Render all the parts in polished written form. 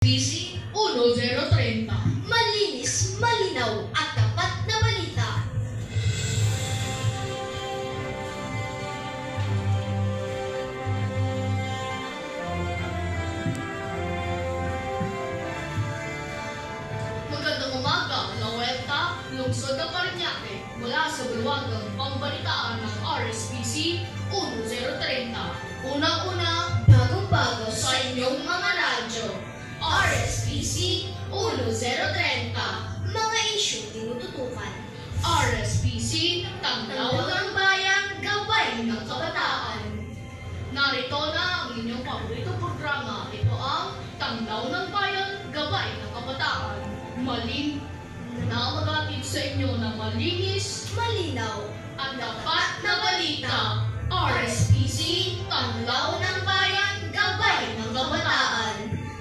PC 1030. Malinis, malinaw at tapat na balita. Magandang umaga, Nawelta, lungsod ng Parañaque, mula sa bulwagang pambalitaan ng RSPC 1030. Unang-una, Bagong-bago sa inyong mga radyo, RSPC 1030. mga isyong tinututukan. RSPC, Tanglaw ng Bayan, Gabay ng Kabataan. Narito na ang inyong paboritong programa. Ito ang Tanglaw ng Bayan, Gabay ng Kabataan. Na magatid sa inyo ng malinis Malinaw at tapat na balita. RSPC, Tanglaw ng Bayan, Gabay ng Kabataan.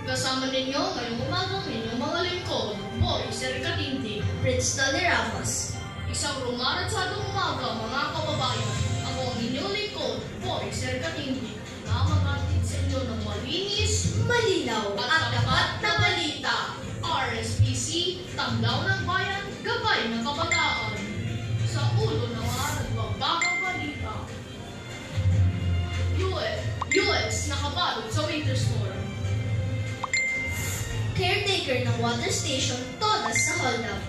Kasama ninyo ngayong umagang inyong mga lingkod, Boy Sir Katinti. Prince Tony Ramos. Isang rumaratsadong umaga, mga kababayan. Ako ang inyong lingkod, Boy Sir Katinti, na magatid sa inyo ng malinis Malinaw at tapat na balita. RSPC, Tanglaw ng Bayan, Gabay ng Kabataan. Sa ulo ng mga nagbabakang balita. US nakabalot sa winter storm. Caretaker ng water station, todas sa hold up.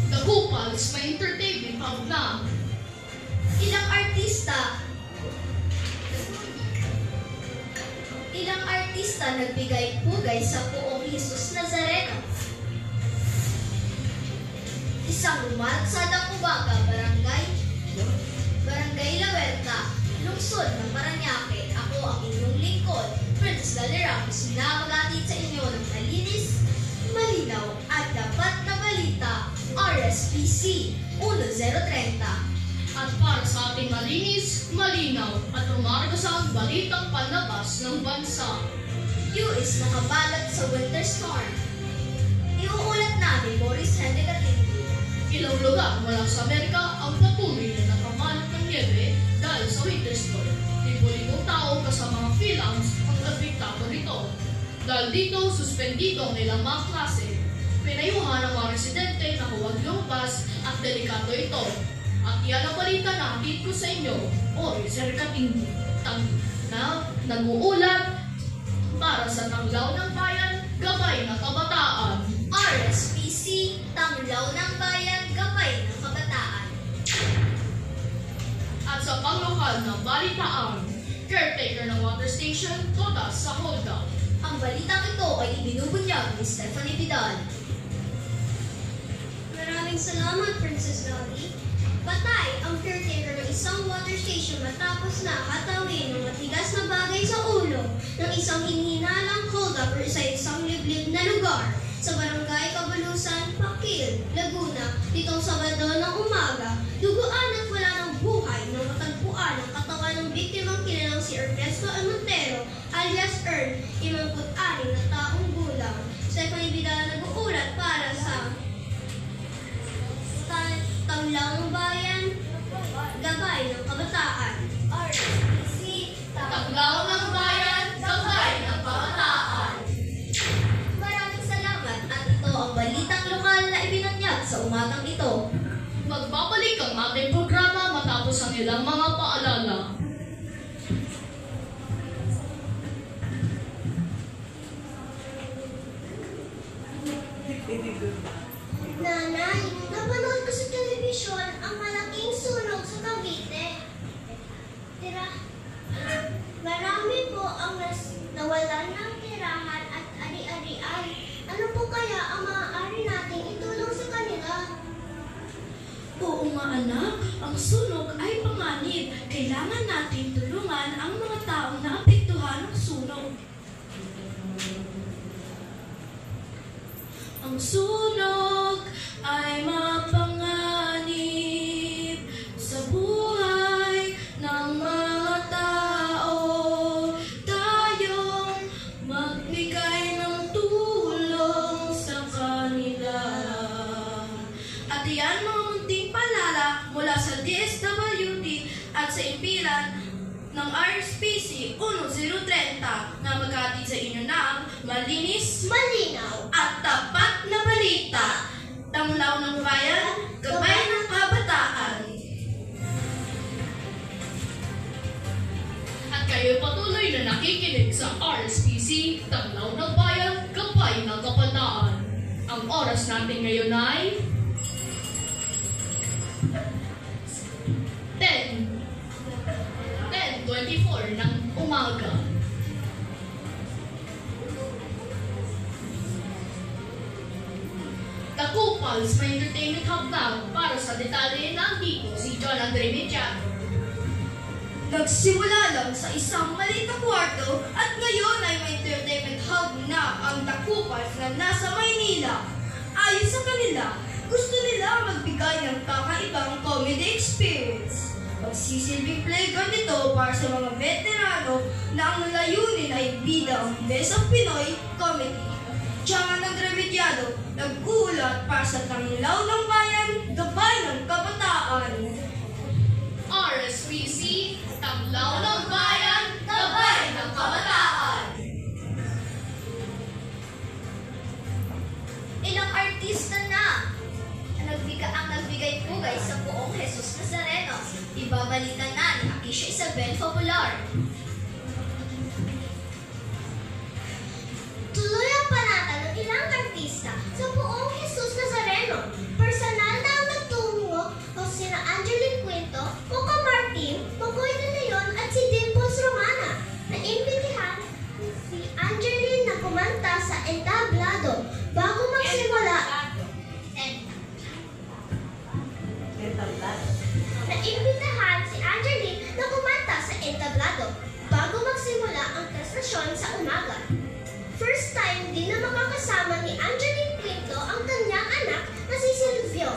The Kupals may entertainment hub na. Ilang artista nagbigay-pugay sa Poong Jesus Nazareno. Isang rumaratsadang umaga, Barangay La Huerta, lungsod ng Parañaque. Ako ang inyong lingkod, Princess Tony Ramos, na magatid sa inyo ng malinis, malinaw at tapat na balita. RSPC 1030. At para sa ating malinis, malinaw at rumaragosang balitang panlabas ng bansa. US nakabalot sa winter storm. Iuulat namin, Boris Henry Katinti. Ilang lugar mula sa Amerika ang patuloy na nakabalot ng niebe dahil sa winter storm. Libo-libong tao kasama mga Philippines ang napiktado nito. Dahil dito, suspendido ang ilang mga klase. Pinayuhan ng mga residente na huwag lumabas at delikado ito. At yan ang balita na hatid ko sa inyo, Boy Sir Katinti, na nag-uulat para sa Tanglaw ng Bayan, Gabay ng Kabataan. RSPC, Tanglaw ng Bayan, Gabay ng Kabataan. At sa panglokal na balitaan, caretaker ng water station, todas sa hold up. Ang balitang ito ay ibinubunyag ni Stephanie Vidal. Maraming salamat, Princess Dolly. Patay ang caretaker ng isang water station matapos na hatawin ng matigas na bagay sa ulo ng isang hinihinalang hold-up sa isang liblib na lugar sa Barangay Cabalusan, Pakil, Laguna, nitong Sabado ng umaga. Duguan at wala ng buhay nang matagpuan ang katawan ng biktimang kilalang si Ernesto Montero alias Ern, 56 na taong gulang. Stephanie Vidal nag-uulat para sa Tanglaw ng Bayan, Gabay ng Kabataan. RSPC, Tanglaw ng Bayan, Gabay ng Kabataan. Maraming salamat at ito ang balitang lokal na ibinunyag sa umagang ito. Magbabalik ang ating programa matapos ang ilang mga paalala. Nanay, napanood ko sa telebisyon ang malaking sunog sa Cavite. Marami po ang nawalan ng tirahan at ari-arian. Ano po kaya ang maaari nating itulong sa kanila? Oo nga anak, ang sunog ay panganib. Kailangan natin tulungan ang mga taong naapektuhan ng sunog. Ang sunog ay mapanganib sa buhay ng mga tao. Tayong magbigay ng tulong sa kanila. At iyan mga munting palala mula sa DSWD at sa impilan ng RSPC 1030 na maghatid sa inyo ng malinis Malinaw. at tapat na balita. Tamlaw ng bayan, gabay ng kabataan. At kayo patuloy na nakikinig sa RSPC, Tamlaw ng Bayan, Gabay ng Kabataan. Ang oras natin ngayon ay 10:24 ng umaga. Takupals may entertainment hub na para sa detalye nandito si John Andre Mediano. Nagsimula lang sa isang maliit na kwarto at ngayon ay may entertainment hub na ang Takupals na nasa Maynila. Ayon sa kanila, gusto nila magbigay ng kakaibang comedy experience. Magsisilbing playground ito para sa mga veterano na ang layunin ay bidang Best of Pinoy Comedy. John Andre Mediano, nag-uulat para sa Tamlaw ng Bayan, Gabay ng Kabataan. RSPC, Tamlaw ng Bayan, Gabay ng Kabataan. Ilang artista na ang nagbigay pugay sa buong Jesus Nazareno. Ibabalita na ni Akisha Isabel Popular. Tuloy ang panata ng ilang artista sa buong Jesus Nazareno. Personal na ang nagtungo o sina Angeline Quinto, Coco Martin, Makoy de Leon at si Dimples Romana. Naimbitihan si Angeline na kumanta sa entablado bago magsimula. Naimbitahan si Angeline na kumanta sa entablado bago magsimula ang prestasyon sa umaga. First time din na makakasama ni Angeline Quinto ang kanyang anak na si Silvio.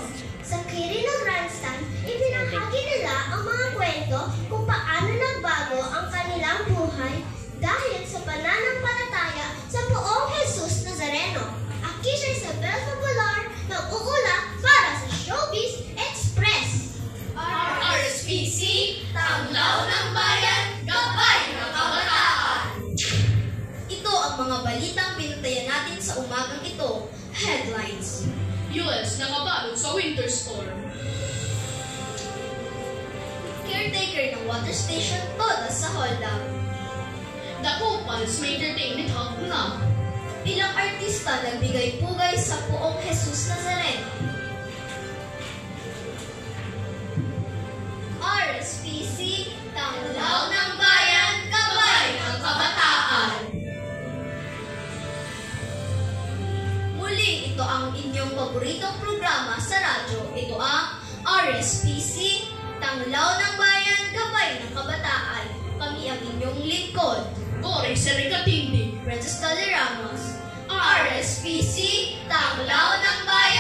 Sa Kirino Grandstand, ibinahagi nila ang mga kwento kung paano nagbago ang kanilang buhay dahil sa pananampalataya sa buong Jesus Nazareno. Akisha Isabel Popular, nag-uulat para sa Showbiz Express. RSPC, Tamlaw ng Bayan, Gabay ng Kabataan. Ito ang mga balitang pinuntayan natin sa umagang ito. Headlines. US nakabalot sa winter storm. Caretaker ng water station todas sa hold-up. Takupals may entertainment hub na. Ilang artista nagbigay pugay sa buong Jesus Nazareno. RSPC, Tamlaw ng Bayan, Gabay ng Kabataan. Muli, ito ang inyong paboritong programa sa radyo. Ito ang RSPC, Tamlaw ng Bayan, Gabay ng Kabataan. Kami ang inyong lingkod. Ore Sericatindi. Princess Dolly Ramos. RSPC, Tamlaw ng Bayan.